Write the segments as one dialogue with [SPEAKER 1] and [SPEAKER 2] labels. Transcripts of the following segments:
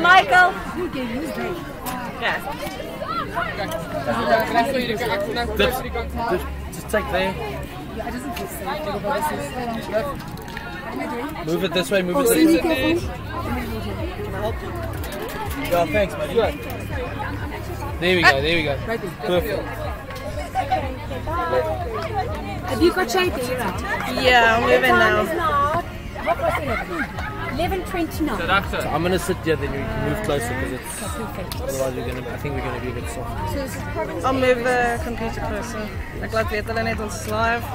[SPEAKER 1] Michael. Ja.
[SPEAKER 2] Just take there. Move it this way, move it this way. Yeah, thanks, man. There we go. Perfect.
[SPEAKER 3] Have you got shape there, right?
[SPEAKER 1] Yeah, I'm moving now.
[SPEAKER 3] 11:29.
[SPEAKER 2] So I'm gonna sit here, then you can move closer because it's otherwise I think we're gonna be a bit soft.
[SPEAKER 1] I'll move the computer closer. Ek laat weet hulle net ons is live.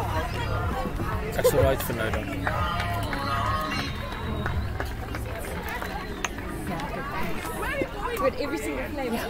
[SPEAKER 2] Ek sal right vir nou dan.
[SPEAKER 3] With every single flavor.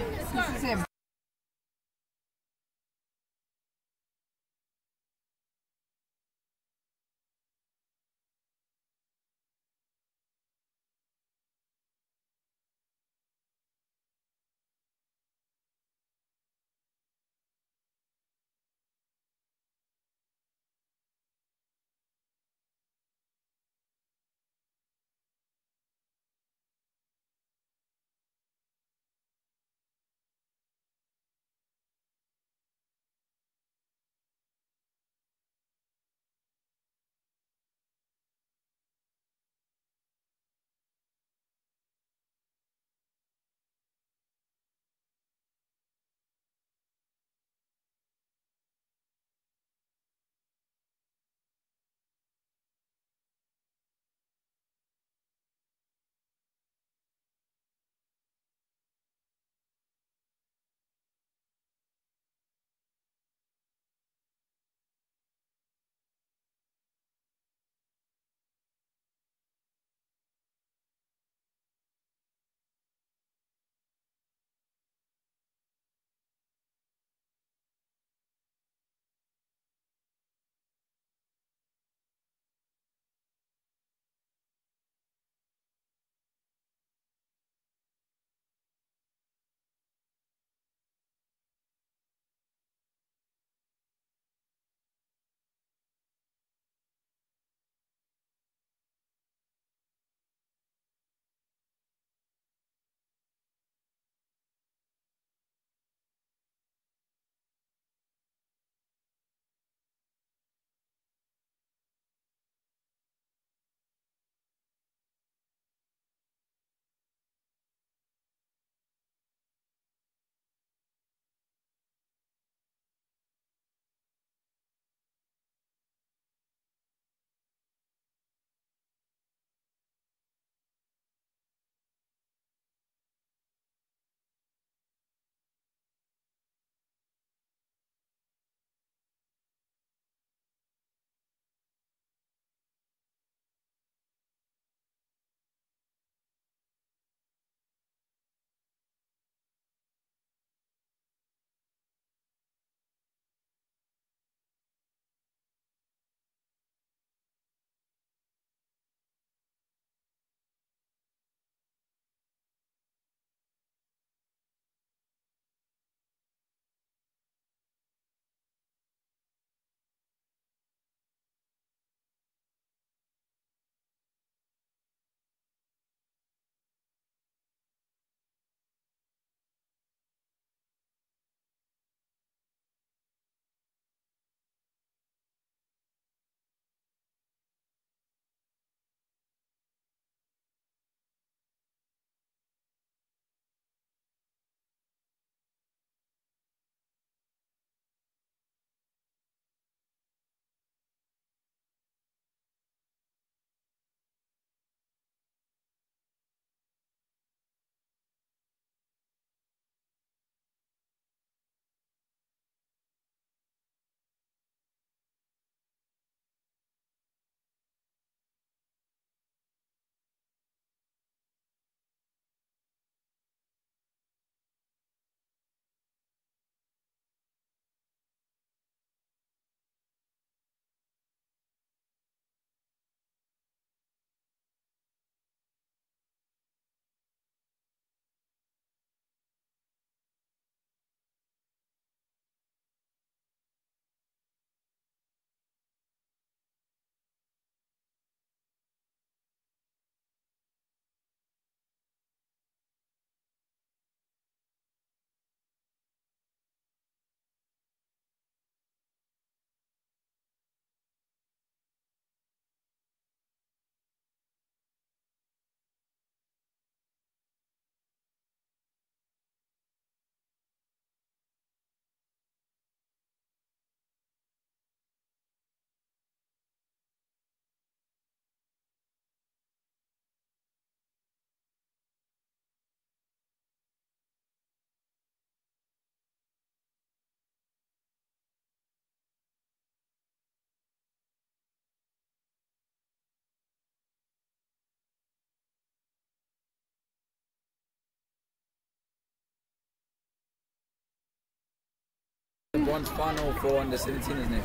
[SPEAKER 4] bronze final for under 17, isn't it?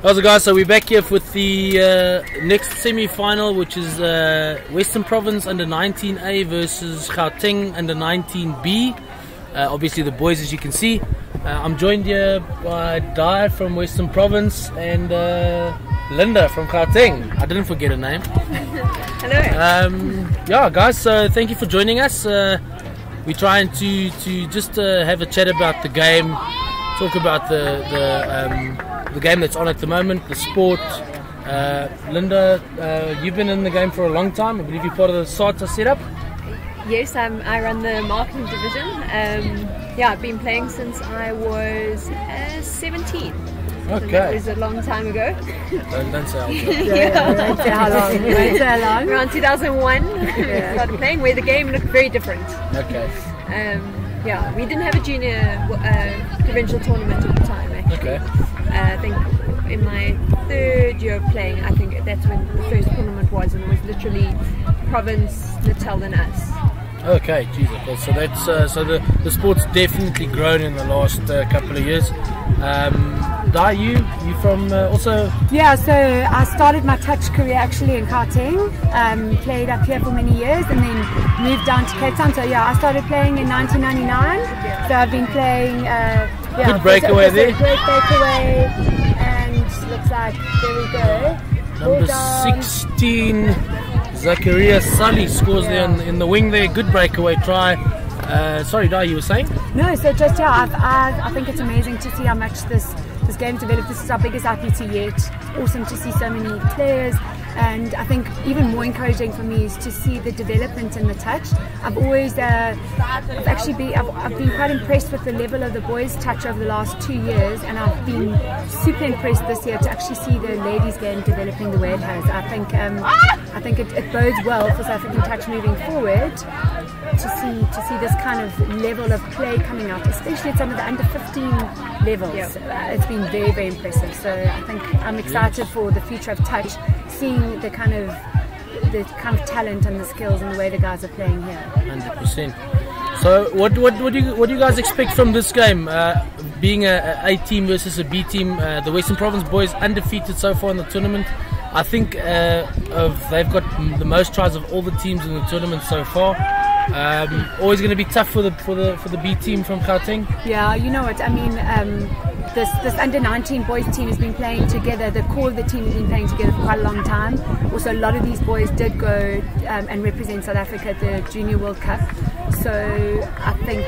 [SPEAKER 2] How's it, guys? So we're back here with the next semi-final, which is Western Province under 19A versus Gauteng under 19B. Obviously the boys, as you can see. I'm joined here by Dai from Western Province and Linda from Gauteng. I didn't forget her name.
[SPEAKER 1] Hello.
[SPEAKER 2] Yeah, guys, so thank you for joining us. We're trying to just have a chat about the game, talk about the game that's on at the moment, the sport. Linda, you've been in the game for a long time. I believe you're part of the SATA setup.
[SPEAKER 5] Yes, I run the marketing division. Yeah, I've been playing since I was 17.
[SPEAKER 2] Okay.
[SPEAKER 5] It was a long time ago.
[SPEAKER 2] Don't say how long.
[SPEAKER 5] Don't
[SPEAKER 3] say how long. Don't say how long.
[SPEAKER 5] Around 2001, I started playing, where the game looked very different.
[SPEAKER 2] Okay.
[SPEAKER 5] Yeah, we didn't have a junior provincial tournament at the time, actually.
[SPEAKER 2] Okay.
[SPEAKER 5] I think in my 3rd year of playing, I think that's when the first tournament was, and it was literally province, Natal and us.
[SPEAKER 2] Okay, geez, okay. So that's so the sport's definitely grown in the last couple of years. Dai, you from also?
[SPEAKER 3] Yeah, so I started my touch career actually in Gauteng, played up here for many years and then moved down to Cape Town. So yeah, I started playing in 1999. So I've been playing,
[SPEAKER 2] good breakaway there.
[SPEAKER 3] Great breakaway, and looks like, there we go.
[SPEAKER 2] Number 16, Zachariah Sully scores there in the wing there. Good breakaway try. Sorry, Dai, you were saying?
[SPEAKER 3] No, so just yeah, I think it's amazing to see how much this game's developed. This is our biggest IPT yet. Awesome to see so many players, and I think even more encouraging for me is to see the development in the touch. I've always, I've been quite impressed with the level of the boys' touch over the last 2 years, and I've been super impressed this year to actually see the ladies' game developing the way it has. I think it bodes well for South African touch moving forward. To see this kind of level of play coming out, especially at some of the under 15 levels. It's been very, very impressive. So I think I'm excited for the future of touch, seeing the kind of talent and the skills and the way the guys are playing here.
[SPEAKER 2] 100%. So what do you guys expect from this game? Being a team versus a B team, the Western Province boys undefeated so far in the tournament. I think they've got the most tries of all the teams in the tournament so far. Always going to be tough for the B team from Gauteng.
[SPEAKER 3] Yeah, you know what I mean. This under 19 boys team has been playing together. The core of the team has been playing together for quite a long time. Also, a lot of these boys did go and represent South Africa at the Junior World Cup. So I think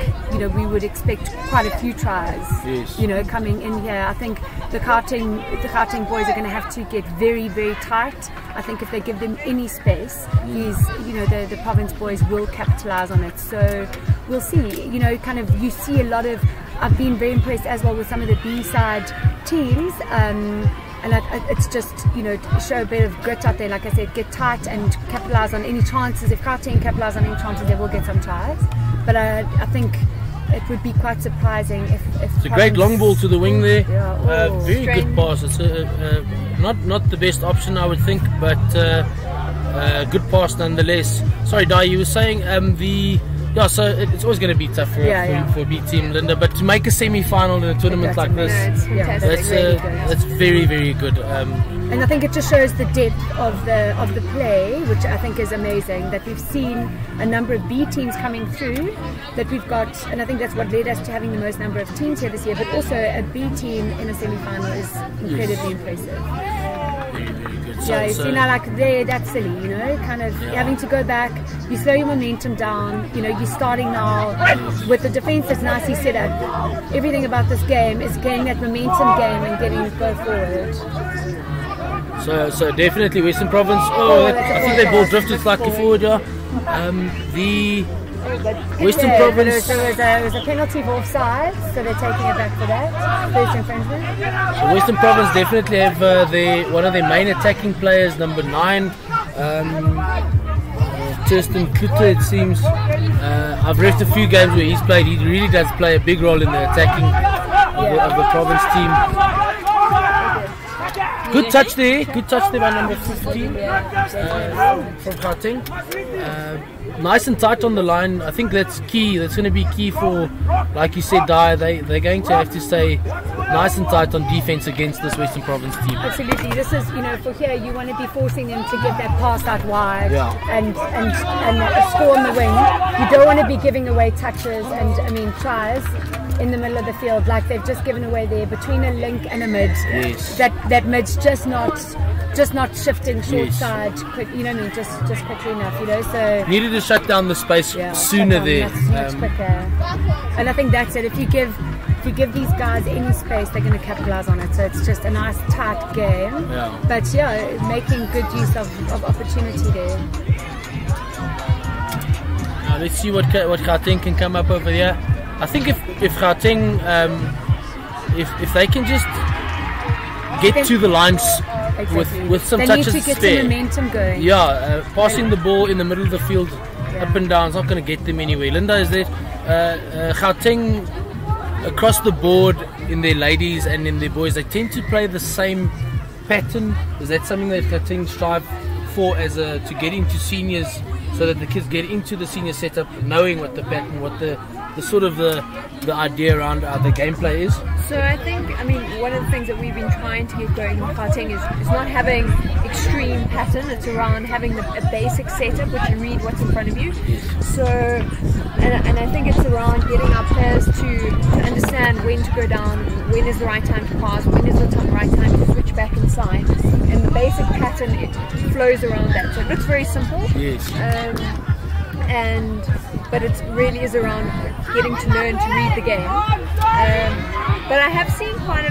[SPEAKER 3] we would expect quite a few tries.
[SPEAKER 2] Yes.
[SPEAKER 3] Coming in here. I think the Gauteng boys are going to have to get very, very tight. I think if they give them any space, the province boys will capitalize on it. So we'll see. You see a lot of. I've been very impressed as well with some of the B-side teams, and it's just show a bit of grit out there. Like I said, get tight and capitalize on any chances. If Gauteng capitalize on any chances, they will get some tries. But I think it would be quite surprising if
[SPEAKER 2] it's a great long ball to the wing there.
[SPEAKER 3] Yeah,
[SPEAKER 2] very good pass. It's not the best option, I would think, but good pass nonetheless. Sorry, Dai, you were saying so it's always going to be tough for a B team, Linda. But to make a semi-final in a tournament like this, that's very, very good.
[SPEAKER 3] And I think it just shows the depth of the play, which I think is amazing. That we've seen a number of B teams coming through, that we've got, and I think that's what led us to having the most number of teams here this year. But also a B team in a semi-final is incredibly impressive.
[SPEAKER 2] Very, very good.
[SPEAKER 3] Yeah, you see now, like that's silly, having to go back. You slow your momentum down. You're starting now with the defense that's nicely set up. Everything about this game is getting that momentum game and getting it go forward.
[SPEAKER 2] So definitely Western Province. I think they ball drifted slightly forward. The Western Province.
[SPEAKER 3] There was a penalty for offside, so they're taking it back for that. First infringement.
[SPEAKER 2] So Western Province definitely have one of their main attacking players, number 9. Tristan Klute, it seems. I've refed a few games where he's played. He really does play a big role in the attacking of the Province team. Good touch there by number 15 from Gauteng. nice and tight on the line. I think that's key. That's going to be key for, like you said, Dai. They're going to have to stay nice and tight on defense against this Western Province team.
[SPEAKER 3] Absolutely. This is, for here, you want to be forcing them to give that pass out wide and score on the wing. You don't want to be giving away touches and tries in the middle of the field like they've just given away there between a link and a mid.
[SPEAKER 2] Yes.
[SPEAKER 3] That mid's just not shifting short side, quick, just quickly enough, So
[SPEAKER 2] needed to shut down the space sooner there.
[SPEAKER 3] Much quicker. And I think that's it. If you give these guys any space, they're going to capitalize on it. So it's just a nice tight game.
[SPEAKER 2] Yeah.
[SPEAKER 3] But making good use of opportunity there.
[SPEAKER 2] Now let's see what Gauteng can come up over here. I think if Gauteng, if they can just get to the lines with some touches
[SPEAKER 3] need to get
[SPEAKER 2] spare.
[SPEAKER 3] some momentum going.
[SPEAKER 2] Passing the ball in the middle of the field up and down is not going to get them anywhere. Linda, is that Gauteng across the board in their ladies and in their boys, they tend to play the same pattern? Is that something that Gauteng strive for to get into seniors, so that the kids get into the senior setup knowing what the pattern, what the sort of the idea around the gameplay is?
[SPEAKER 5] So I think, one of the things that we've been trying to get going in Gauteng is not having extreme pattern. It's around having a basic setup, which you read what's in front of you. So, and I think it's around getting our players to understand when to go down, when is the right time to pass, when is the right time to switch back inside. And the basic pattern, it flows around that. So it looks very simple.
[SPEAKER 2] Yes.
[SPEAKER 5] But it really is around getting to learn to read the game. But I have seen quite a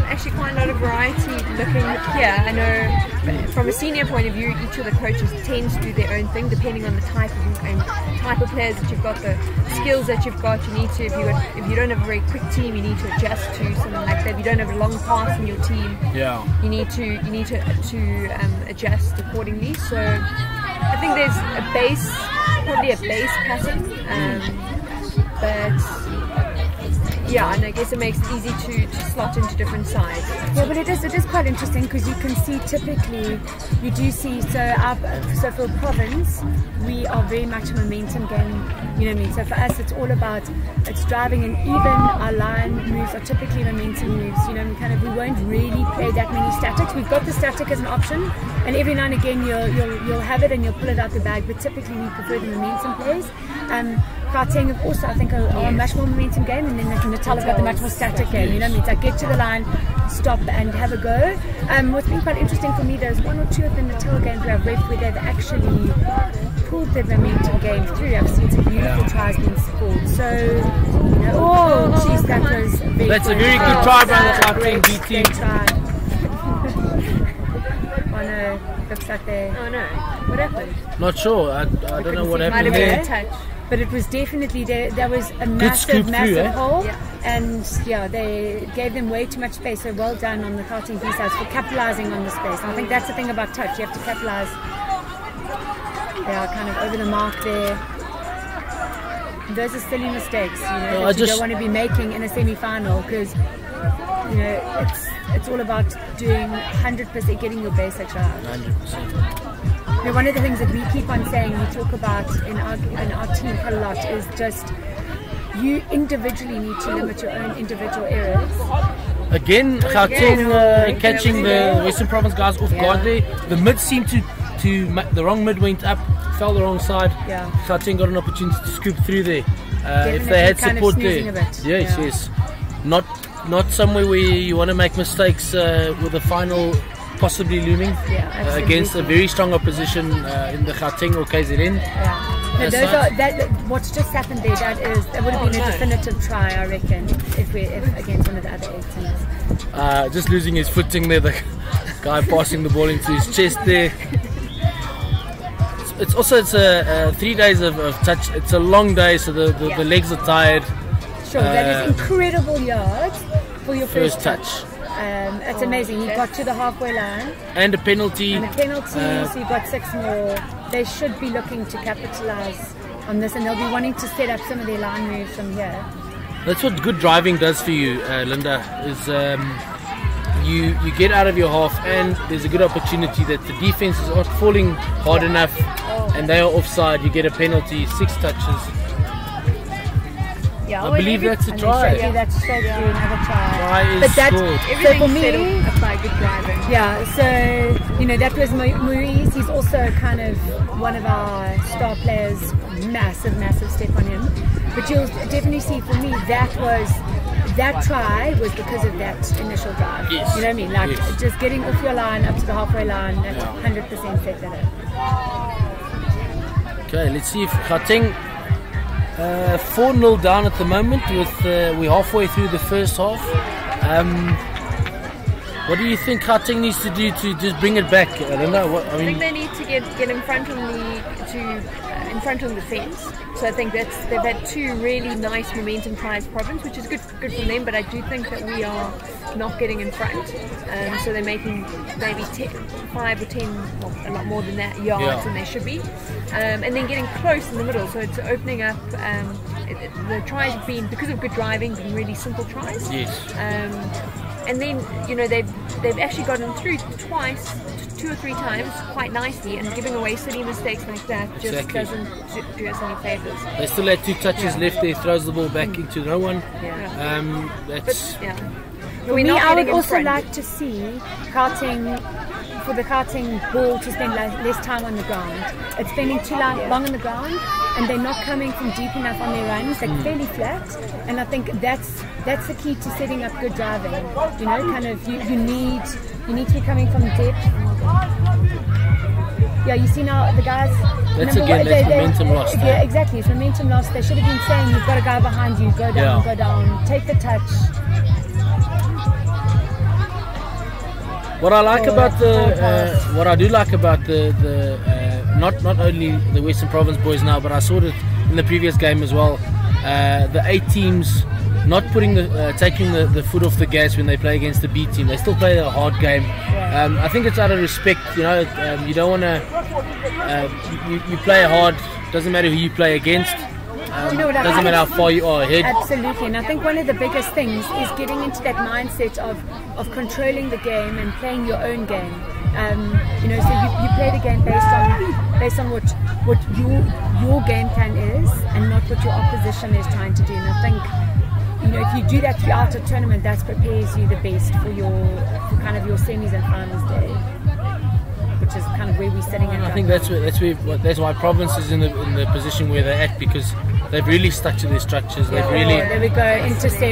[SPEAKER 5] lot of variety looking here. I know from a senior point of view, each of the coaches tends to do their own thing depending on the type of players that you've got, the skills that you've got. You need to, if you don't have a very quick team, you need to adjust to something like that. If you don't have a long pass in your team, you need to adjust accordingly. So I think there's probably a base pattern, but and I guess it makes it easy to slot into different sides.
[SPEAKER 3] Yeah, but it is quite interesting because you can see typically, you do see, so for province, we are very much a momentum game, So for us, it's all about, it's driving, and even our line moves are typically momentum moves, we won't really play that many statics. We've got the static as an option, and every now and again you'll have it and you'll pull it out the bag, but typically we prefer the momentum plays. Gauteng also, I think, are a much more momentum game, and then Natal have got the much more static game. It's like get to the line, stop, and have a go. What's been quite interesting for me, there's one or two of the Natal games where I've read where they've actually pulled the momentum game through. I've seen some beautiful tries being scored. So, that was
[SPEAKER 2] That's a very good try by the Gauteng B team.
[SPEAKER 3] Oh no, looks like they.
[SPEAKER 5] Oh no, what happened?
[SPEAKER 2] Not sure. I don't know what happened there.
[SPEAKER 5] Touch.
[SPEAKER 3] But it was definitely there was a massive hole, and they gave them way too much space. So well done on the Gauteng B sides for capitalising on the space. And I think that's the thing about touch. You have to capitalise. They are kind of over the mark there. Those are silly mistakes, that you don't want to be making in a semi-final, because it's all about doing 100%, getting your basics right.
[SPEAKER 2] 100%.
[SPEAKER 3] One of the things that we keep on saying, we talk about in our team quite a lot, is just you individually need to limit your own individual errors.
[SPEAKER 2] Again, Gauteng catching the Western Province guys off guard there. The mid seemed to the wrong mid went up, fell the wrong side. Gauteng got an opportunity to scoop through there. If they had support there, yes, not somewhere where you want to make mistakes with the final possibly looming against a very strong opposition in the Gauteng or KZN.
[SPEAKER 3] What's just happened there, that would have been a definitive try, I reckon, if against one of the other 8 teams.
[SPEAKER 2] Just losing his footing there, the guy passing the ball into his chest there. It's also 3 days of touch. It's a long day, so the legs are tired.
[SPEAKER 3] Sure, that is incredible yards for your first touch.
[SPEAKER 5] It's amazing. You got to the halfway line.
[SPEAKER 2] And a penalty.
[SPEAKER 5] So you've got 6 more. They should be looking to capitalise on this, and they'll be wanting to set up some of their line moves from here.
[SPEAKER 2] That's what good driving does for you, Linda, is you get out of your half, and there's a good opportunity that the defense is not falling hard enough, and they are offside, you get a penalty, 6 touches.
[SPEAKER 5] Yeah,
[SPEAKER 2] I believe that's a try.
[SPEAKER 3] Yeah, that's straight through another try.
[SPEAKER 2] Try is
[SPEAKER 3] But that's
[SPEAKER 2] scored.
[SPEAKER 5] Everything
[SPEAKER 3] so for me.
[SPEAKER 5] set up by good driving.
[SPEAKER 3] Yeah, so that was Maurice. He's also kind of one of our star players. Massive step on him. But you'll definitely see for me that try was because of that initial drive.
[SPEAKER 2] Yes.
[SPEAKER 3] You know what I mean? Like
[SPEAKER 2] Yes.
[SPEAKER 3] just getting off your line up to the halfway line. That's 100% set that up.
[SPEAKER 2] Okay, let's see if Gauteng 4-0 down at the moment. With we're halfway through the first half. What do you think Gauteng needs to do to just bring it back? I don't know.
[SPEAKER 5] I think they need to get in front on the fence. So I think they've had 2 really nice momentum tries Province, which is good from them. But I do think that we are not getting in front. So they're making maybe 5 or 10, well, a lot more than that yards than they should be. And then getting close in the middle. So it's opening up. The tries have been, because of good driving, been really simple tries.
[SPEAKER 2] Yes.
[SPEAKER 5] And then they've actually gotten through twice, 2 or 3 times quite nicely, and giving away silly mistakes like that just doesn't do us any favours.
[SPEAKER 2] They still had 2 touches left there, throws the ball back into no one. That's
[SPEAKER 3] For me, I would also like to see for the Gauteng ball to spend less time on the ground. It's spending too long on the ground, and they're not coming from deep enough on their runs. They're fairly flat, and I think that's the key to setting up good driving. Kind of you need to be coming from depth. Yeah, you see now the guys.
[SPEAKER 2] That's momentum lost.
[SPEAKER 3] Yeah, exactly. It's momentum lost. They should have been saying, you've got a guy behind you. Go down, take the touch.
[SPEAKER 2] What I like about what I do like about the not only the Western Province boys now, but I saw it in the previous game as well. The A teams not putting taking the foot off the gas when they play against the B team. They still play a hard game. I think it's out of respect. You don't want to. You play hard. Doesn't matter who you play against. Doesn't matter how far you are ahead.
[SPEAKER 3] Absolutely, and I think one of the biggest things is getting into that mindset of controlling the game and playing your own game. So you play the game based on what your game plan is, and not what your opposition is trying to do. And I think if you do that throughout a tournament, that prepares you the best for kind of your semis and finals day, which is kind of where we're sitting at.
[SPEAKER 2] I think that's why Province is in the position where they're at, because they've really stuck to their structures. They've really.
[SPEAKER 3] There we go.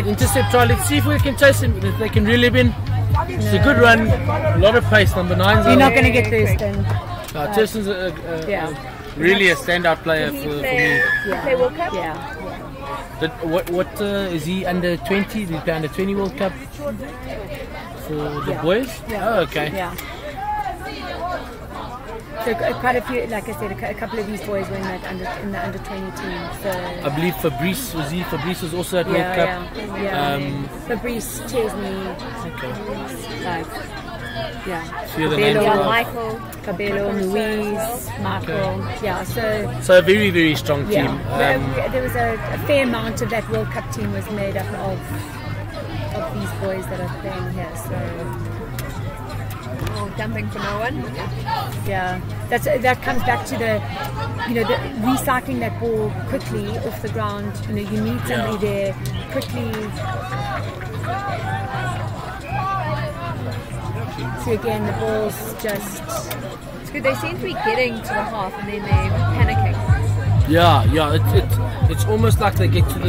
[SPEAKER 2] Intercept try. Let's see if we can chase them. If they can reel him in. It's a good run. A lot of pace. Number 9's.
[SPEAKER 3] You're not going to get Thurston.
[SPEAKER 2] Thurston's really a standout player for me.
[SPEAKER 5] Play World Cup.
[SPEAKER 3] Yeah.
[SPEAKER 2] What is he under 20? Did he play under 20 World Cup for the boys?
[SPEAKER 3] Yeah.
[SPEAKER 2] Oh, okay.
[SPEAKER 3] Yeah. So quite a few, like I said, a couple of these boys were in the under 20 team. So
[SPEAKER 2] I believe Fabrice was also at World Cup.
[SPEAKER 3] Fabrice, Chesney.
[SPEAKER 2] Okay.
[SPEAKER 5] Michael,
[SPEAKER 3] Cabello, Louise, Michael.
[SPEAKER 2] Okay.
[SPEAKER 3] Yeah,
[SPEAKER 2] so a very, very strong team.
[SPEAKER 3] There was a fair amount of that World Cup team was made up of these boys that are playing here. So.
[SPEAKER 5] Dumping for no one.
[SPEAKER 3] Yeah, that comes back to the recycling that ball quickly off the ground. You need somebody there quickly. So again, the ball's just.
[SPEAKER 5] It's good. They seem to be getting to the half and then they're panicking.
[SPEAKER 2] It's almost like they get to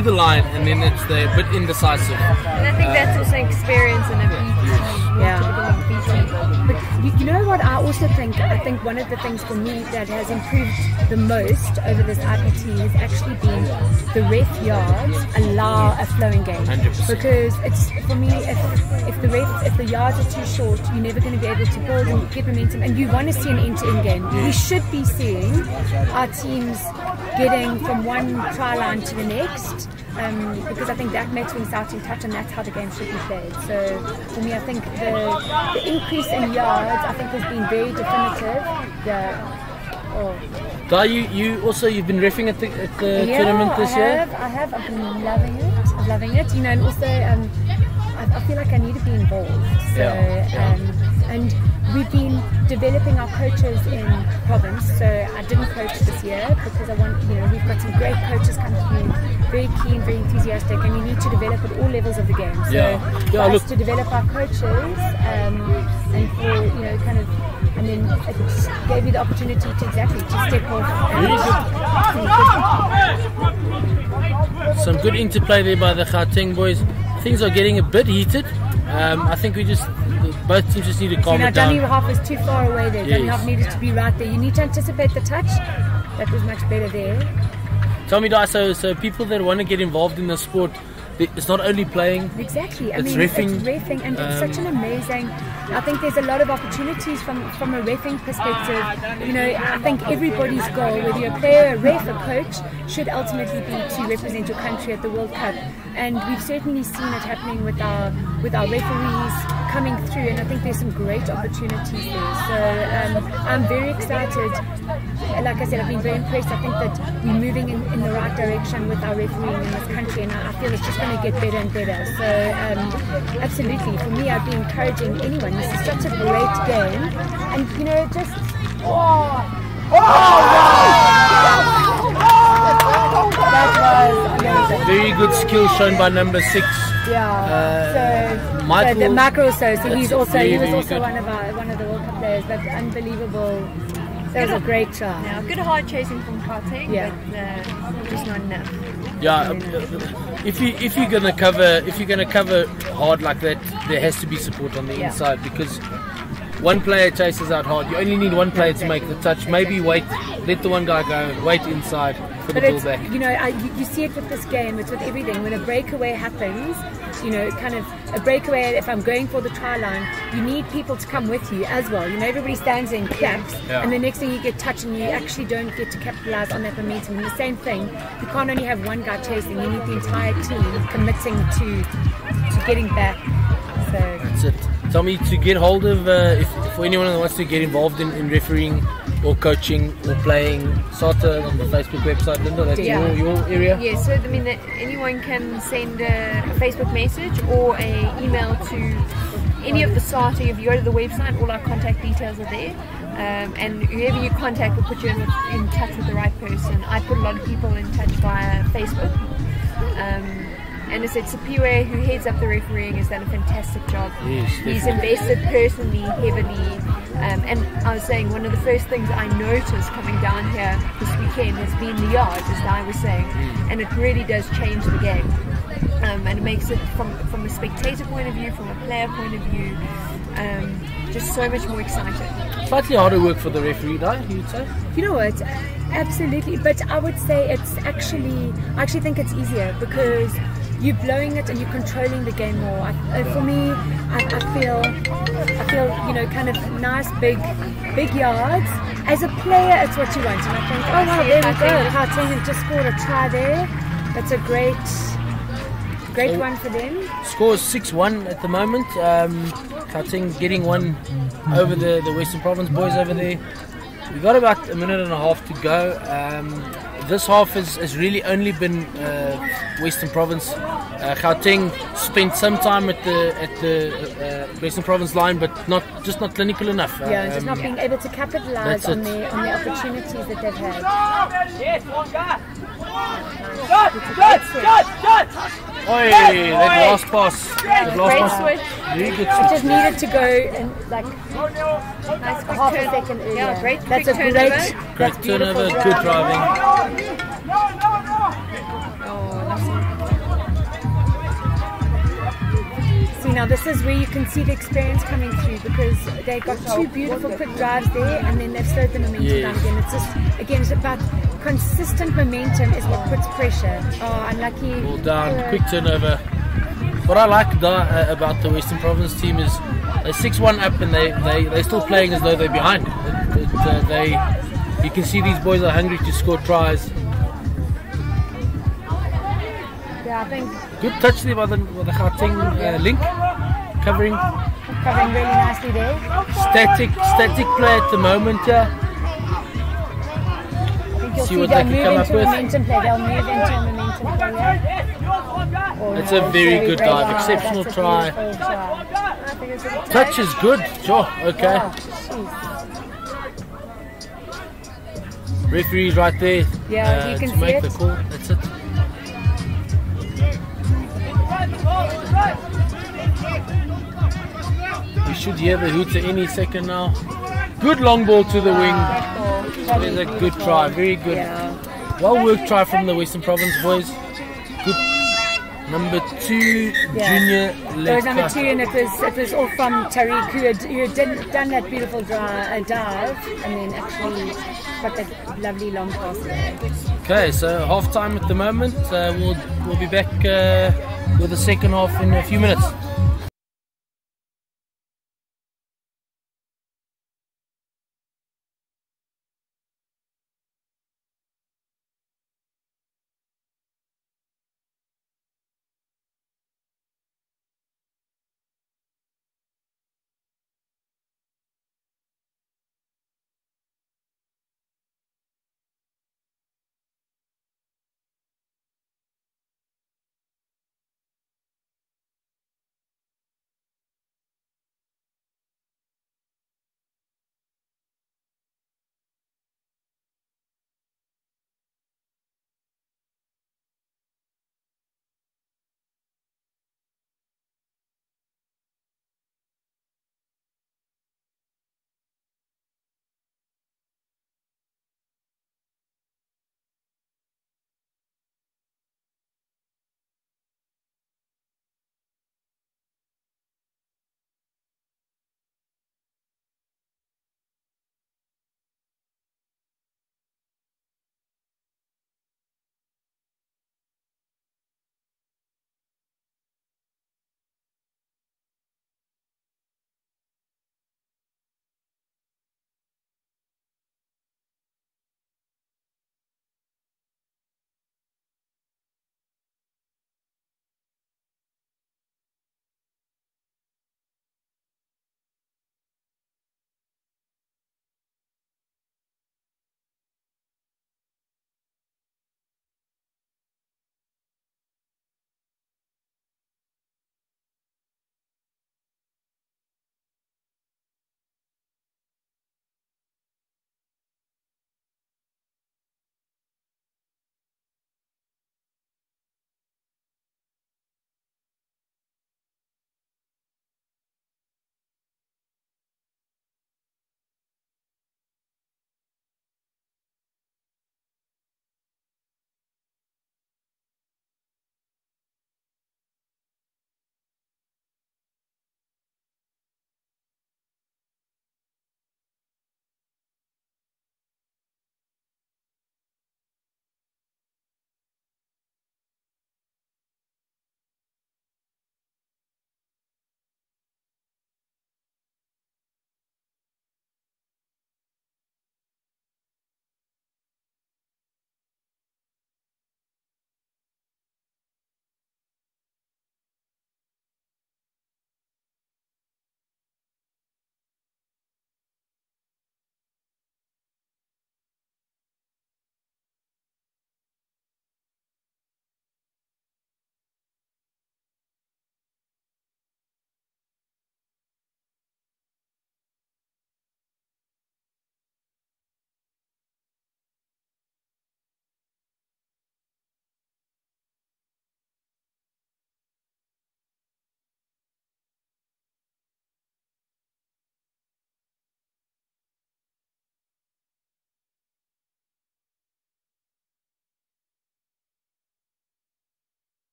[SPEAKER 2] the line and then they're a bit indecisive.
[SPEAKER 5] And I think that's also experience and a
[SPEAKER 3] But you know what I also think? I think one of the things for me that has improved the most over this IPT has actually been the ref yards allow a flowing game.
[SPEAKER 2] 100%.
[SPEAKER 3] Because it's, for me, if the yards are too short, you're never going to be able to build and get momentum. And you want to see an end-to-end game. We should be seeing our teams getting from one try line to the next. Because I think that makes things out in touch, and that's how the game should be played. So for me, I think the increase in yards, I think, has been very definitive. You've been reffing at the tournament this year? I have. I've been loving it. And also I feel like I need to be involved. So and we've been developing our coaches in province. So I didn't coach this year because I want, we've got some great coaches coming through, very keen, very enthusiastic, and you need to develop at all levels of the game. So for us to develop our coaches and for, and then it gave me the opportunity to step off.
[SPEAKER 2] Some good interplay there by the Gauteng boys. Things are getting a bit heated. I think both teams just need to calm it down.
[SPEAKER 3] Dunny half was too far away there. Dunny half needed to be right there. You need to anticipate the touch. That was much better there.
[SPEAKER 2] Tell me, so people that want to get involved in the sport, it's not only playing.
[SPEAKER 3] Exactly.
[SPEAKER 2] It's reffing.
[SPEAKER 3] It's reffing, and it's such an amazing. I think there's a lot of opportunities from a reffing perspective. I think everybody's goal, whether you're a player, a ref, a coach, should ultimately be to represent your country at the World Cup. And we've certainly seen it happening with our referees coming through, and I think there's some great opportunities there. So I'm very excited. Like I said, I've been very impressed. I think that we're moving in the right direction with our refereeing in this country, and I feel it's just going to get better and better. So absolutely, for me, I'd be encouraging anyone. This is such a great game, and just that was amazing.
[SPEAKER 2] Very good skill shown by number 6.
[SPEAKER 3] So Michael also. So he was also one of the World Cup players. But unbelievable. That was a great try.
[SPEAKER 5] Yeah, good hard chasing from Gauteng, but just not enough.
[SPEAKER 2] Yeah, if you're gonna cover hard like that, there has to be support on the inside, because one player chases out hard. You only need one player to make the touch. Maybe let the one guy go, wait inside for the ball back.
[SPEAKER 3] You see it with this game. It's with everything. When a breakaway happens, kind of a breakaway. If I'm going for the try line, you need people to come with you as well. Everybody stands in claps, and the next thing you get touched, and you actually don't get to capitalize on that momentum. And the same thing, you can't only have one guy chasing. You need the entire team committing to getting back. So
[SPEAKER 2] that's it. Tell me, to get hold of, for anyone that wants to get involved in refereeing or coaching or playing soccer, on the Facebook website, Linda, that's your area?
[SPEAKER 5] Yeah, so anyone can send a Facebook message or an email to any of the starting. If you go to the website, all our contact details are there. And whoever you contact will put you in touch with the right person. I put a lot of people in touch via Facebook. And it's Sipiwe, who heads up the refereeing, has done a fantastic job.
[SPEAKER 2] Yes,
[SPEAKER 5] he's invested personally, heavily. And I was saying, one of the first things I noticed coming down here this weekend has been the yards, as I was saying. And it really does change the game. And it makes it, from a spectator point of view, from a player point of view, just so much more exciting.
[SPEAKER 2] Slightly harder work for the referee, you'd say?
[SPEAKER 3] You know what? Absolutely. But I would say I actually think it's easier, because you're blowing it and you're controlling the game more. For me, I feel kind of nice big yards. As a player, it's what you want, and I think, oh wow, there we go. Gauteng have just scored a try there. That's a great one for them.
[SPEAKER 2] Score is 6-1 at the moment. Gauteng getting one over the Western Province boys over there. We've got about a minute and a half to go. This half has really only been Western Province. Gauteng spent some time at the Western Province line, but not clinical enough.
[SPEAKER 3] Just not being able to capitalize on the opportunities that they've had.
[SPEAKER 6] Yes, one guy.
[SPEAKER 2] Oi, that last pass.
[SPEAKER 5] Switch.
[SPEAKER 2] Very good
[SPEAKER 3] It
[SPEAKER 2] switch.
[SPEAKER 3] just needed to go in like
[SPEAKER 5] Nice quick
[SPEAKER 3] half a
[SPEAKER 5] turn.
[SPEAKER 3] second earlier.
[SPEAKER 5] Yeah, great
[SPEAKER 3] That's
[SPEAKER 5] quick
[SPEAKER 3] a
[SPEAKER 5] turnover.
[SPEAKER 2] Great turnover, good driving.
[SPEAKER 3] See, now this is where you can see the experience coming through, because they got two beautiful quick drives there, and then they've slowed the momentum down again. It's just, again, it's about consistent momentum is what puts pressure. Oh, unlucky.
[SPEAKER 2] Ball down, quick turnover. What I like about the Western Province team is they're 6-1 up, and they're still playing as though they're behind. You can see these boys are hungry to score tries.
[SPEAKER 3] Yeah, I think
[SPEAKER 2] Good touch there by the Gauteng link, covering
[SPEAKER 3] really nicely there.
[SPEAKER 2] static play at the moment.
[SPEAKER 3] I think you'll
[SPEAKER 2] See
[SPEAKER 3] see
[SPEAKER 2] what
[SPEAKER 3] they'll
[SPEAKER 2] they can
[SPEAKER 3] move
[SPEAKER 2] come up
[SPEAKER 3] into
[SPEAKER 2] with.
[SPEAKER 3] momentum play. They'll move into a momentum play.
[SPEAKER 2] That's a very good dive, exceptional try.
[SPEAKER 3] I think meters of the
[SPEAKER 2] Touch is good. Sure. Okay.
[SPEAKER 3] Oh, jeez.
[SPEAKER 2] Referee's right there.
[SPEAKER 3] Yeah, you can
[SPEAKER 2] to
[SPEAKER 3] see
[SPEAKER 2] make
[SPEAKER 3] it.
[SPEAKER 2] the call. That's it. We should hear the hooter any second now. Good long ball to the wing. There's a good try. Very good.
[SPEAKER 3] Yeah.
[SPEAKER 2] Well worked try from the Western Province boys. Good. Number 2, junior
[SPEAKER 3] It was
[SPEAKER 2] left.
[SPEAKER 3] number 2, and it was all from Tariq, who had done that beautiful dive, and then actually got that lovely long pass there.
[SPEAKER 2] Okay, so half time at the moment. We'll be back with the second half in a few minutes.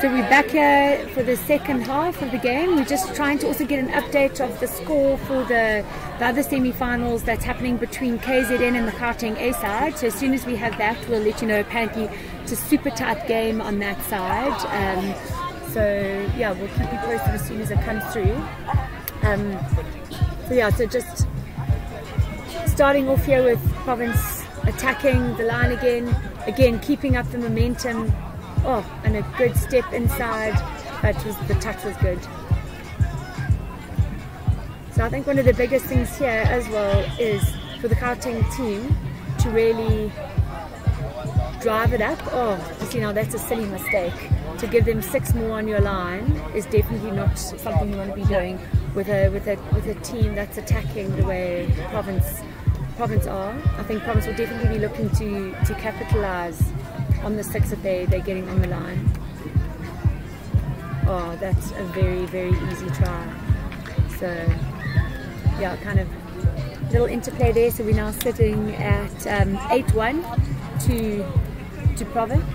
[SPEAKER 3] So we're back here for the second half of the game. We're just trying to also get an update of the score for the other semi-finals that's happening between KZN and the Gauteng A side. So as soon as we have that, we'll let you know. Apparently it's a super tight game on that side. So yeah, we'll keep you posted as soon as it comes through. So yeah, so just starting off here with Province attacking the line again keeping up the momentum. Oh, and a good step inside, but the touch was good. So I think one of the biggest things here as well is for the Gauteng team to really drive it up. Oh, you know, that's a silly mistake. To give them 6 more on your line is definitely not something you want to be doing with a team that's attacking the way Province are. I think Province will definitely be looking to capitalize on the 6 that they're getting on the line. Oh, that's a very, very easy try. So yeah, kind of little interplay there. So we're now sitting at 8-1 to Province.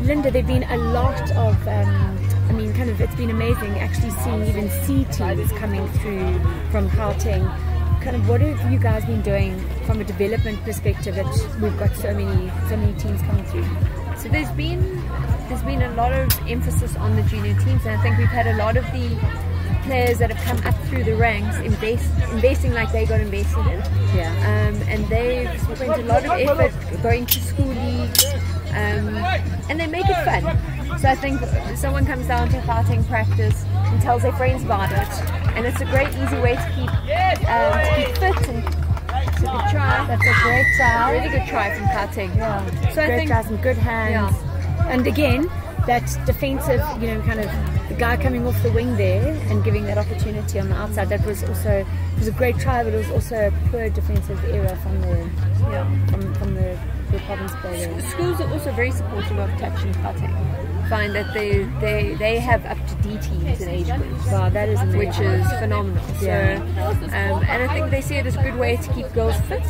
[SPEAKER 3] Linda, there've been a lot of it's been amazing actually seeing even C teams coming through from Gauteng. Kind of what have you guys been doing from a development perspective that we've got so many teams coming through?
[SPEAKER 5] So there's been a lot of emphasis on the junior teams, and I think we've had a lot of the players that have come up through the ranks investing like they got invested in.
[SPEAKER 3] Yeah.
[SPEAKER 5] And they've spent a lot of effort going to school leagues, and they make it fun. So I think someone comes down to Gauteng practice and tells their friends about it, and it's a great easy way to keep fit. And it's a good try.
[SPEAKER 3] That's a great try.
[SPEAKER 5] Really good try from Gauteng.
[SPEAKER 3] Yeah.
[SPEAKER 5] So
[SPEAKER 3] great try, some good hands.
[SPEAKER 5] Yeah.
[SPEAKER 3] And again, that defensive, kind of the guy coming off the wing there and giving that opportunity on the outside. That was also a great try, but it was also a poor defensive error from the Province player.
[SPEAKER 5] Schools are also very supportive of touch and Gauteng. Find that they have up to D teams in age groups.
[SPEAKER 3] Wow, that is amazing.
[SPEAKER 5] Which is phenomenal.
[SPEAKER 3] Yeah.
[SPEAKER 5] So, and I think they see it as a good way to keep girls fit.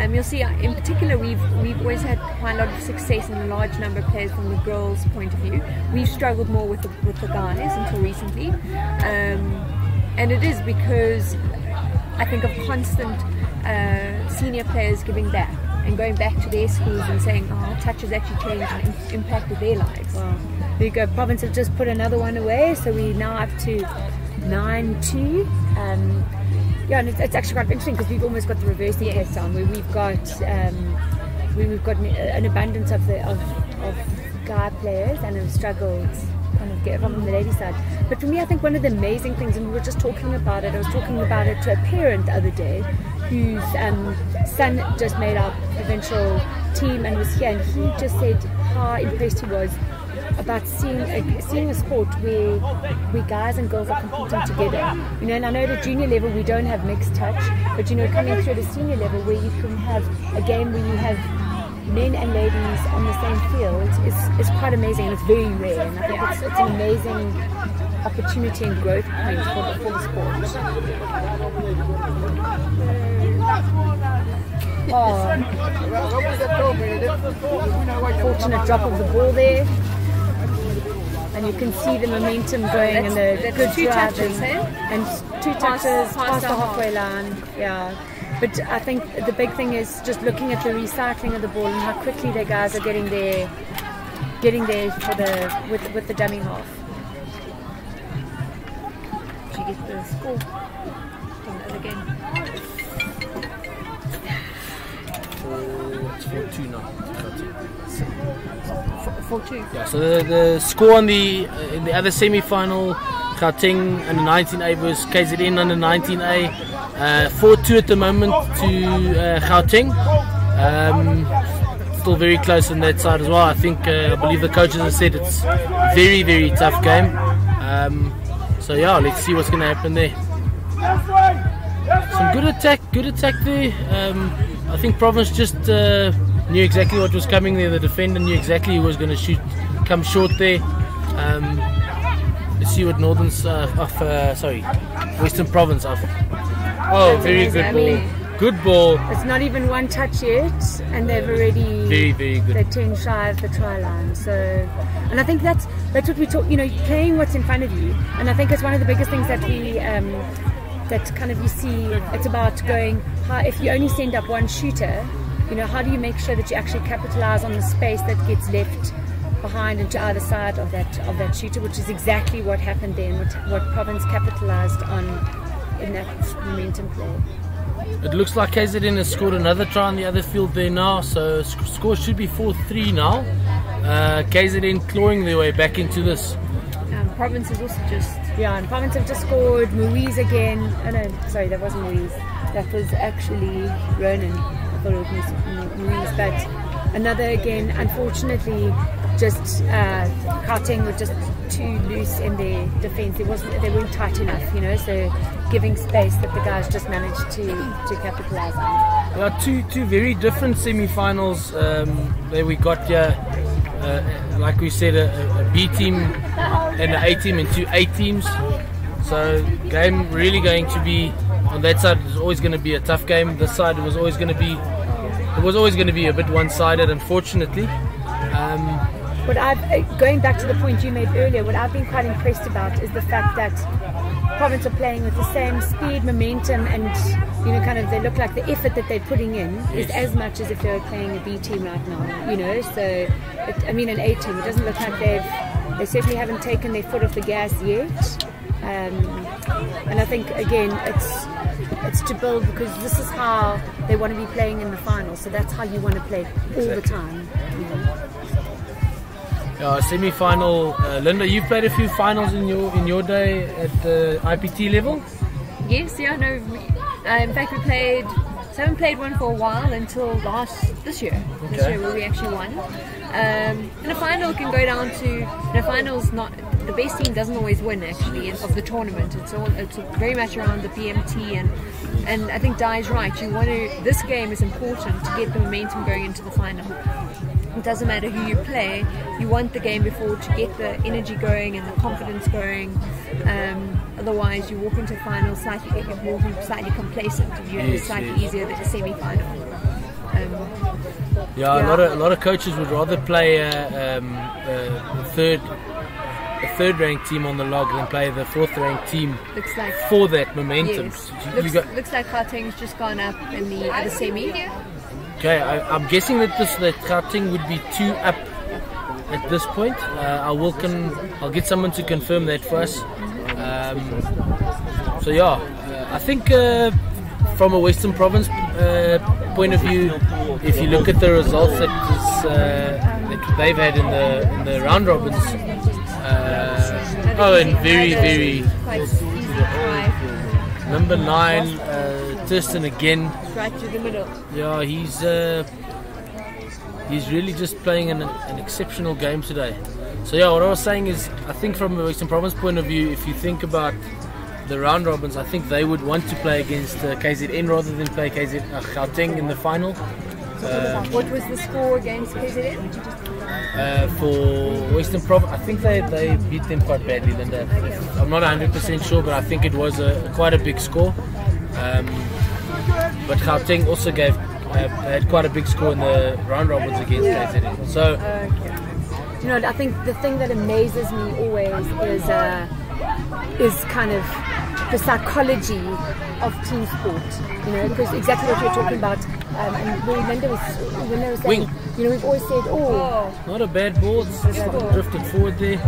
[SPEAKER 5] You'll see, in particular, we've always had quite a lot of success in a large number of players from the girls' point of view. We've struggled more with the guys until recently, and it is because I think of constant senior players giving back and going back to their schools and saying, oh, touch has actually changed and impacted their lives.
[SPEAKER 3] Wow. There you go. Province have just put another one away, so we're now up to 9-2. Yeah, and it's actually quite interesting because we've almost got the reverse in Cape Town, where we've got an abundance of guy players and have struggled kind of get from the ladies' side. But for me, I think one of the amazing things, and we were just talking about it, I was talking about it to a parent the other day whose son just made our provincial team and was here, and he just said how impressed he was about seeing a sport where guys and girls are competing together. And I know at the junior level we don't have mixed touch, but coming through the senior level where you can have a game where you have men and ladies on the same field is quite amazing, and it's very rare, and I think it's an amazing opportunity and growth point for the sport. Oh, fortunate drop of the ball there, and you can see the momentum going and the good
[SPEAKER 5] two
[SPEAKER 3] driving,
[SPEAKER 5] touches,
[SPEAKER 3] and 2 touches past the halfway line. Yeah. But I think the big thing is just looking at the recycling of the ball and how quickly the guys are getting there for with the dummy half.
[SPEAKER 5] Did you get the score from the other game?
[SPEAKER 2] It's 4-2 now.
[SPEAKER 5] 4-2.
[SPEAKER 2] Yeah. So the score on in the other semi-final, Gauteng under 19A versus KZN under 19A. 4-2 at the moment to Gauteng. Still very close on that side as well. I think I believe the coaches have said it's a very, very tough game. So yeah, let's see what's going to happen there. Some good attack there. I think Province just knew exactly what was coming there. The defender knew exactly who was going to come short there. Let's see what Western Province offer. Oh, very good ball. Good ball.
[SPEAKER 3] It's not even one touch yet, and they've already
[SPEAKER 2] Very good.
[SPEAKER 3] they're 10 shy of the try line. So, and I think that's what we talk. You know, playing what's in front of you, and I think it's one of the biggest things that we that kind of you see. It's about going. If you only send up one shooter, you know, how do you make sure that you actually capitalize on the space that gets left behind and to either side of that shooter, which is exactly what happened then, what Province capitalized on in that momentum play.
[SPEAKER 2] It looks like KZN has scored another try on the other field there now, so score should be 4-3 now. KZN clawing their way back into this.
[SPEAKER 5] Province is also just...
[SPEAKER 3] Yeah, and Province have just scored. Muiz again. Oh no, sorry, that wasn't Muiz. That was actually Ronan. I thought it was Muiz, but another again, unfortunately, just Gauteng were just too loose in their defence. They weren't tight enough, you know, so giving space that the guys just managed to capitalise on.
[SPEAKER 2] There are two very different semi-finals that we got here. Like we said, a B team and an A team and two A teams. So game really going to be on that side. It was always going to be a tough game. This side it was always going to be a bit one-sided, unfortunately.
[SPEAKER 3] Going back to the point you made earlier, what I've been quite impressed about is the fact that Province are playing with the same speed, momentum, and you know, kind of they look like the effort that they're putting in is as much as if they were playing a B team right now. You know, so an A team. It doesn't look like they certainly haven't taken their foot off the gas yet. And I think again, it's to build, because this is how they want to be playing in the final. So that's how you want to play all the time. You know?
[SPEAKER 2] Semi-final. Linda, you've played a few finals in your day at the IPT level.
[SPEAKER 5] Yes, yeah, no. In fact, we haven't played one for a while until this year.
[SPEAKER 2] Okay.
[SPEAKER 5] This year where we actually won. And a final can go down to finals. Not the best team doesn't always win actually of the tournament. It's very much around the PMT and I think Di is right. This game is important to get the momentum going into the final. It doesn't matter who you play, you want the game before to get the energy going and the confidence going. Otherwise, you walk into the final slightly complacent. You have it slightly easier than a semi-final.
[SPEAKER 2] A lot of coaches would rather play a third-ranked team on the log than play the fourth-ranked team for that momentum.
[SPEAKER 5] Yes. Looks like Gauteng's just gone up in the other semi.
[SPEAKER 2] Okay, I'm guessing that Gauteng would be 2 up at this point. I'll get someone to confirm that for us. I think from a Western Province point of view, if you look at the results that they've had in the round robins, and very number 9, Thurston again.
[SPEAKER 5] Right through the middle.
[SPEAKER 2] Yeah, he's really just playing an exceptional game today. So yeah, what I was saying is, I think from a Western Province point of view, if you think about the round robins, I think they would want to play against KZN rather than play Gauteng in the final.
[SPEAKER 5] What was the score against KZN?
[SPEAKER 2] For Western Province, I think they beat them quite badly than that. Okay. I'm not 100% sure, but I think it was quite a big score. But Gauteng also had quite a big score in the round robins against KZN. So,
[SPEAKER 3] you know, I think the thing that amazes me always is kind of the psychology of team sport. You know, because exactly what you're talking about. And when Linda was saying, you know, we've always said,
[SPEAKER 2] not a bad ball. It's drifted forward there.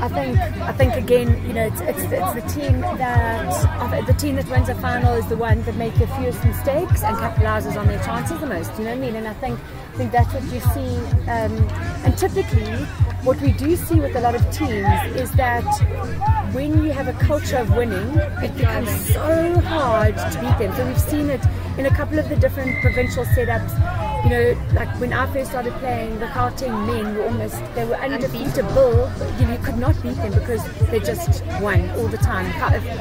[SPEAKER 3] I think again, you know, it's the team that wins a final is the one that makes the fewest mistakes and capitalizes on their chances the most. You know what I mean? And I think that's what you see. And typically, what we do see with a lot of teams is that when you have a culture of winning, it becomes so hard to beat them. So we've seen it in a couple of the different provincial setups. You know, like when I first started playing, the Gauteng men they were undefeatable. You could not beat them because they just won all the time.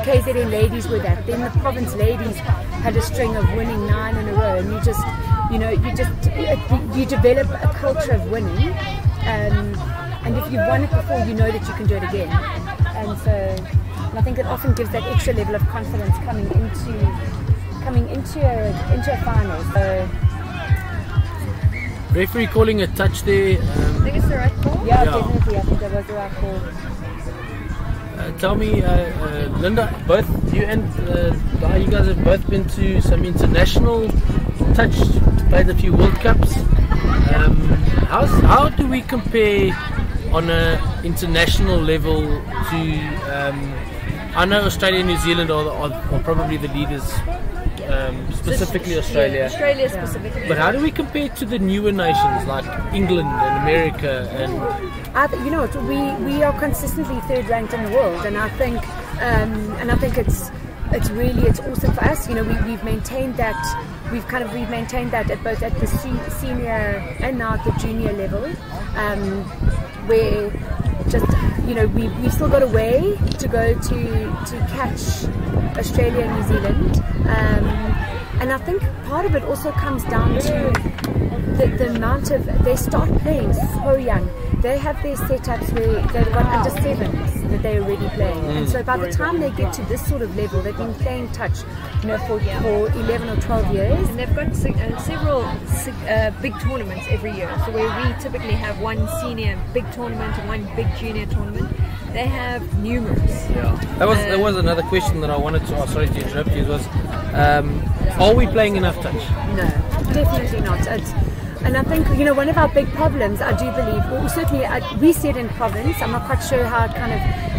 [SPEAKER 3] KZN ladies were that. Then the province ladies had a string of winning 9 in a row, and you develop a culture of winning. And if you've won it before, you know that you can do it again. And so, And I think it often gives that extra level of confidence coming into a final. So,
[SPEAKER 2] referee calling a touch there.
[SPEAKER 5] I think it's the right call.
[SPEAKER 3] yeah, definitely. I think that was the right call.
[SPEAKER 2] Tell me, Linda, both you and Guy, you guys have both been to some international touch, played a few World Cups. How do we compare on an international level to? I know Australia and New Zealand are probably the leaders, specifically Australia.
[SPEAKER 5] Yeah, Australia specifically.
[SPEAKER 2] But how do we compare to the newer nations like England and America and?
[SPEAKER 3] You know what, we are consistently third ranked in the world, and I think it's awesome for us. You know, we've maintained that. We've maintained that at both at the senior and now at the junior level, where just, you know, we've still got a way to go to catch Australia and New Zealand, and I think part of it also comes down to the amount of, they start playing so young. They have their setups where they've got under 7s that they're already playing, and so by the time they get to this sort of level, they've been playing touch, you know, for 11 or 12 years,
[SPEAKER 5] and they've got several big tournaments every year. So where we typically have one senior big tournament and one big junior tournament, they have numerous.
[SPEAKER 2] Yeah, that was another question that I wanted to ask. Sorry to interrupt you. Was are we playing enough touch?
[SPEAKER 3] No, definitely not. And I think, you know, one of our big problems, I do believe, well, certainly we see it in province. I'm not quite sure how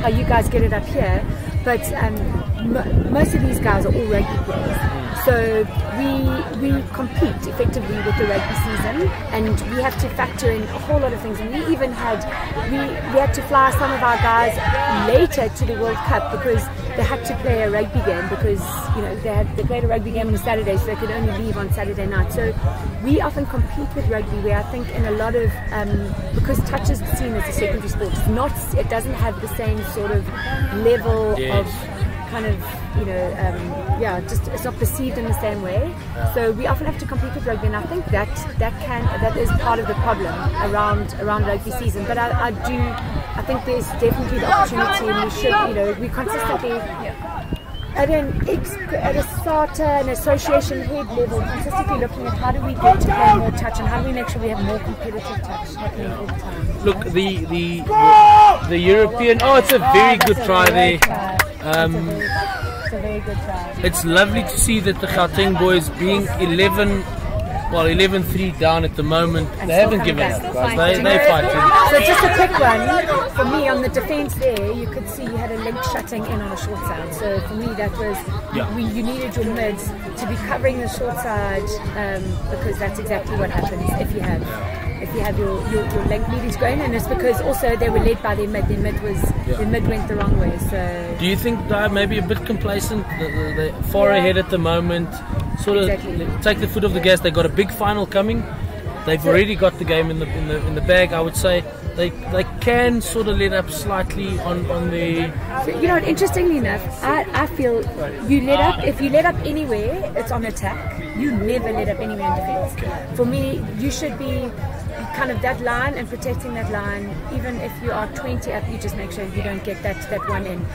[SPEAKER 3] you guys get it up here, but most of these guys are all rugby players. So we compete effectively with the rugby season, and we have to factor in a whole lot of things. And we even had to fly some of our guys later to the World Cup because they had to play a rugby game, because, you know, they played a rugby game on a Saturday, so they could only leave on Saturday night. So we often compete with rugby, where I think in a lot of because touch is seen as a secondary sport, it doesn't have the same sort of level of kind of, you know, just it's not perceived in the same way. So we often have to compete with rugby, and I think that is part of the problem around rugby season. But I think there's definitely the opportunity, and we should, you know, we consistently at a starter and association head level, consistently looking at how do we get to play more touch, and how do we make sure we have more competitive touch happening all the time.
[SPEAKER 2] Look, the European. Oh, it's a very good try there.
[SPEAKER 3] It's a very good try.
[SPEAKER 2] It's lovely to see that the Gauteng boys, being 11-3 down at the moment,
[SPEAKER 3] And
[SPEAKER 2] they
[SPEAKER 3] still
[SPEAKER 2] haven't
[SPEAKER 3] coming
[SPEAKER 2] given
[SPEAKER 3] back.
[SPEAKER 2] up, guys. They're fighting.
[SPEAKER 3] So just a quick one for me on the defence there. You could see you had a link shutting in on a short side. So for me, that was you needed your mids to be covering the short side, because that's exactly what happens if you have your length leaders going, and it's because also they were led by their mid. Their mid went the wrong way. So
[SPEAKER 2] Do you think they're maybe a bit complacent? They're far ahead at the moment. Sort of take the foot off the gas. They got a big final coming. They've already got the game in the bag. I would say they can sort of let up slightly on the.
[SPEAKER 3] So, you know, interestingly enough, I feel if you let up anywhere, it's on attack. You never let up anywhere in defence. For me, you should be kind of that line and protecting that line. Even if you are 20 up, you just make sure you don't get that one in.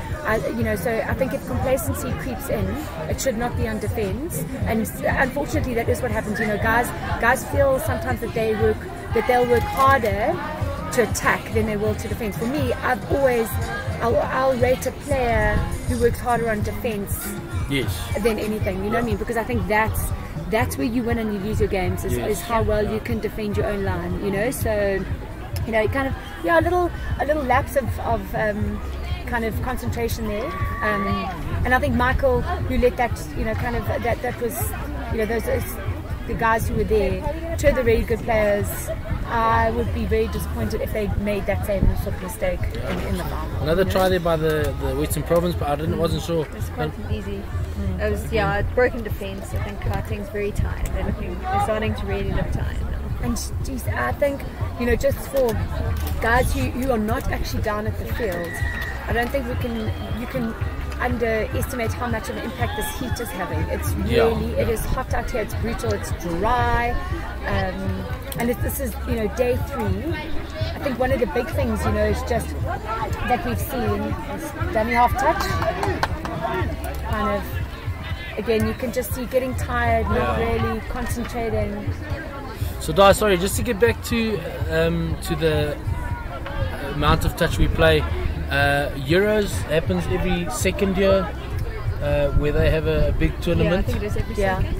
[SPEAKER 3] You know, so I think if complacency creeps in, it should not be on defence. And unfortunately, that is what happens. You know, guys feel sometimes that they'll work harder to attack than they will to defence. For me, I'll rate a player who works harder on defence than anything. You know what I mean? Because I think that's where you win and you lose your games, is how well you can defend your own line, you know. So, you know, kind of a little lapse of kind of concentration there, and I think Michael, who let that, you know, kind of that was, you know, those the guys who were there, two of the really good players. I would be very disappointed if they made that same sort of mistake in the final.
[SPEAKER 2] Another try there by the Western Province, but I wasn't sure.
[SPEAKER 5] It's quite easy. It was broken defence. I think Gauteng's very tired. They're starting to really look tired now.
[SPEAKER 3] And geez, I think, you know, just for guys who are not actually down at the field, I don't think you can underestimate how much of an impact this heat is having. It's really, it is hot out here, it's brutal, it's dry, and this is, you know, day 3. I think one of the big things, you know, is just that we've seen is dummy half touch. Kind of, again, you can just see getting tired, not really concentrating.
[SPEAKER 2] So, Di, sorry, just to get back to the amount of touch we play. Euros happens every second year, where they have a big tournament.
[SPEAKER 5] Yeah, I think it is every second.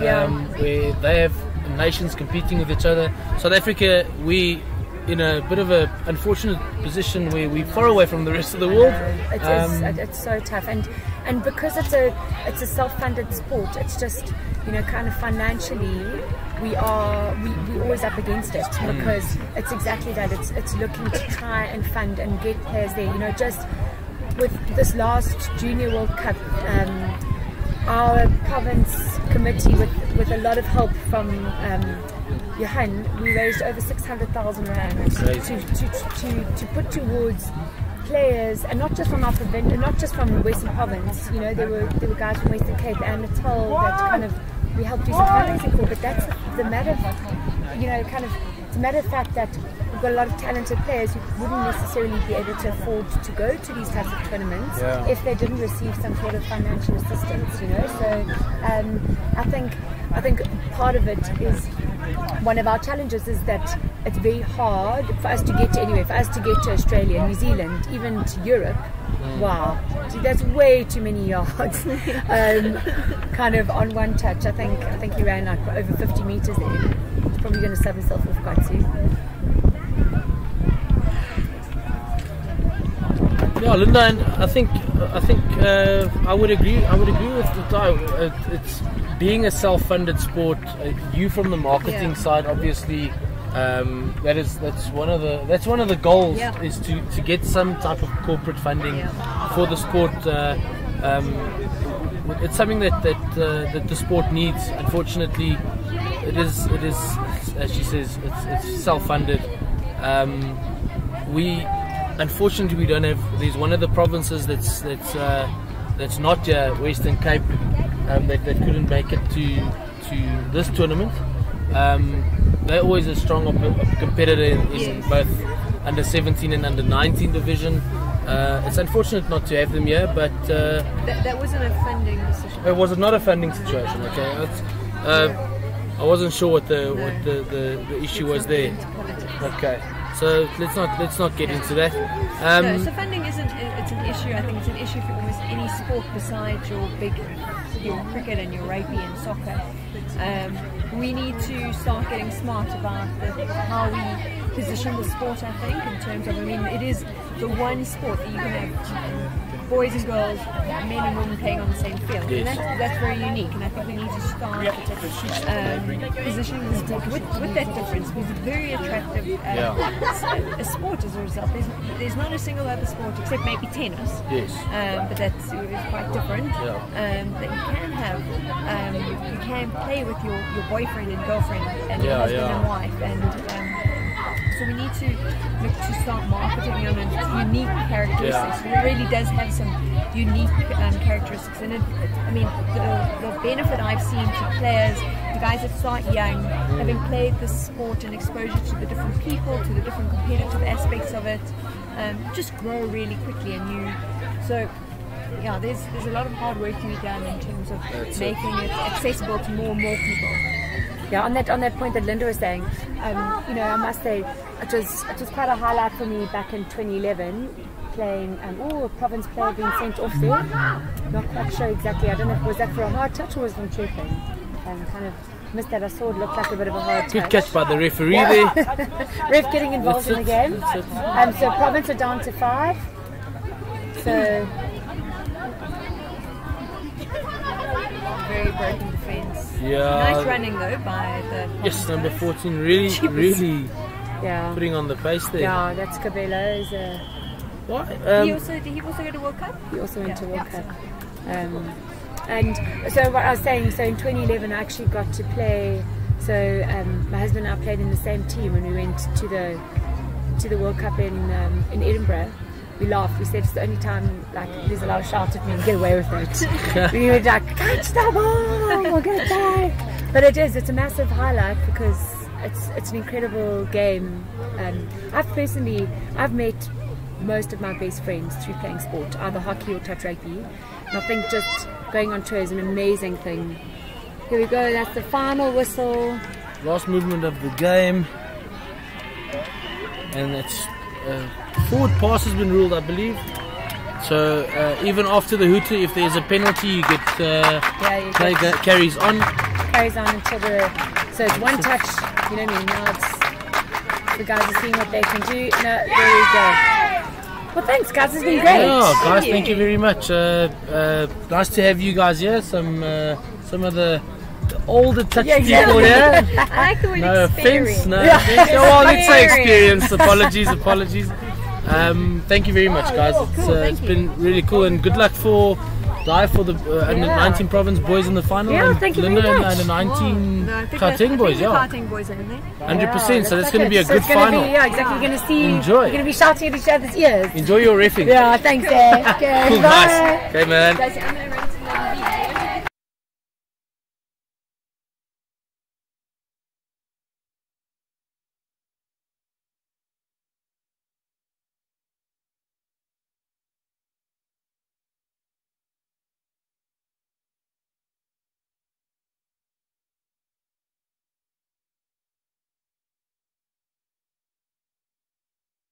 [SPEAKER 2] Where they have nations competing with each other. South Africa, we in a bit of a unfortunate position where we're far away from the rest of the world.
[SPEAKER 3] It's so tough, and because it's a self-funded sport, it's just, you know, kind of financially we're always up against it, because it's exactly that. It's looking to try and fund and get players there. You know, just with this last Junior World Cup, our province committee, with a lot of help from Johan, we raised over 600,000 rand to put towards players, and not just from our province, not just from Western Province. You know, there were guys from Western Cape and Natal that kind of we helped do some fundraising for. But that's the matter of, you know, kind of it's a matter of fact that we've got a lot of talented players who wouldn't necessarily be able to afford to go to these types of tournaments if they didn't receive some sort of financial assistance. You know, so I think part of it is, one of our challenges is that it's very hard for us to get to anywhere, for us to get to Australia, New Zealand, even to Europe. Wow, see, that's way too many yards, kind of on one touch. I think he ran like over 50 meters there. He's probably going to sub himself off quite soon.
[SPEAKER 2] Yeah, Linda, and I think I would agree with the Di. It's being a self-funded sport. You from the marketing side, obviously, that's one of the goals is to get some type of corporate funding for the sport. It's something that the sport needs. Unfortunately, it is as she says, it's self-funded. Unfortunately, we don't have. There's one of the provinces that's not Western Cape that couldn't make it to this tournament. They're always a strong competitor in both under 17 and under 19 division. It's unfortunate not to have them here, but
[SPEAKER 5] that wasn't a funding decision.
[SPEAKER 2] It was not a funding situation. Okay, I wasn't sure what the issue was there. Okay. So let's not get into that.
[SPEAKER 5] No, so funding it's an issue. I think it's an issue for almost any sport besides your cricket and your rugby and soccer. We need to start getting smart about how we position the sport. I think in terms of, it is the one sport that you can have boys and girls, men and women playing on the same field, and that's very unique. And I think we need to start positioning the sport with that difference, because it's very attractive a sport as a result. There's not a single other sport except maybe tennis, but that's quite different. That you can have, you can play with your boyfriend and girlfriend and your husband and wife, and so we need to look to start marketing on its unique characteristics. It really does have some unique characteristics, and the benefit I've seen to players, the guys that start young, having played this sport and exposure to the different people, to the different competitive aspects of it, just grow really quickly. There's a lot of hard work to be done in terms of making it accessible to more and more people.
[SPEAKER 3] Yeah, on that point that Linda was saying, I must say it was quite a highlight for me back in 2011, playing a province player being sent off there. Not quite sure exactly. I don't know if was that for a hard touch or was it from tripping. Kind of missed that. I saw it looked like a bit of a hard touch.
[SPEAKER 2] Good catch by the referee there.
[SPEAKER 3] Ref getting involved in the game. So province are down to 5. So
[SPEAKER 5] very broken defence.
[SPEAKER 2] Yeah.
[SPEAKER 5] Nice running though by the
[SPEAKER 2] number 14 really putting on the pace there.
[SPEAKER 3] Yeah, that's Cabello's.
[SPEAKER 2] What?
[SPEAKER 5] Did he also go to World Cup?
[SPEAKER 3] He also went to World Cup. And so what I was saying, so in 2011 I actually got to play. So my husband and I played in the same team when we went to the World Cup in Edinburgh. We laughed. We said it's the only time he was allowed to shout at me and get away with it. We were like, catch the ball, we'll get back. But it's a massive highlight because it's an incredible game. I've met most of my best friends through playing sport, either hockey or touch rugby. And I think just going on tour is an amazing thing. Here we go, that's the final whistle.
[SPEAKER 2] Last movement of the game. And it's forward pass has been ruled, I believe. So even after the hooter, if there's a penalty, you get play that carries on.
[SPEAKER 3] Carries on until so it's one touch, you know what I mean? Now the guys are seeing what they can do. No, there we go. Well, thanks guys, it's been great.
[SPEAKER 2] Yeah, guys, thank you very much. Nice to have you guys here. Some of the older touch people here.
[SPEAKER 5] I like the word
[SPEAKER 2] No
[SPEAKER 5] experience.
[SPEAKER 2] offense, no offense. Oh, well, let's say experience. Apologies. Thank you very much, guys. It's been really cool, and good luck for the under 19 province boys in the final.
[SPEAKER 3] Yeah,
[SPEAKER 2] and
[SPEAKER 3] thank you
[SPEAKER 2] Linda
[SPEAKER 3] very
[SPEAKER 2] and
[SPEAKER 3] much.
[SPEAKER 2] under 19 Gauteng boys.
[SPEAKER 5] The
[SPEAKER 2] Yeah,
[SPEAKER 5] Gauteng boys are in there.
[SPEAKER 2] 100%. So that's going to be a
[SPEAKER 3] So
[SPEAKER 2] good
[SPEAKER 3] it's gonna
[SPEAKER 2] final.
[SPEAKER 3] Be, yeah, exactly. You're going to see.
[SPEAKER 2] Enjoy.
[SPEAKER 3] You're going to be shouting at each other's ears.
[SPEAKER 2] Enjoy your reffing.
[SPEAKER 3] Yeah, thanks, eh? Okay,
[SPEAKER 2] Cool,
[SPEAKER 3] bye.
[SPEAKER 2] nice. Okay, man.
[SPEAKER 5] Guys, I'm gonna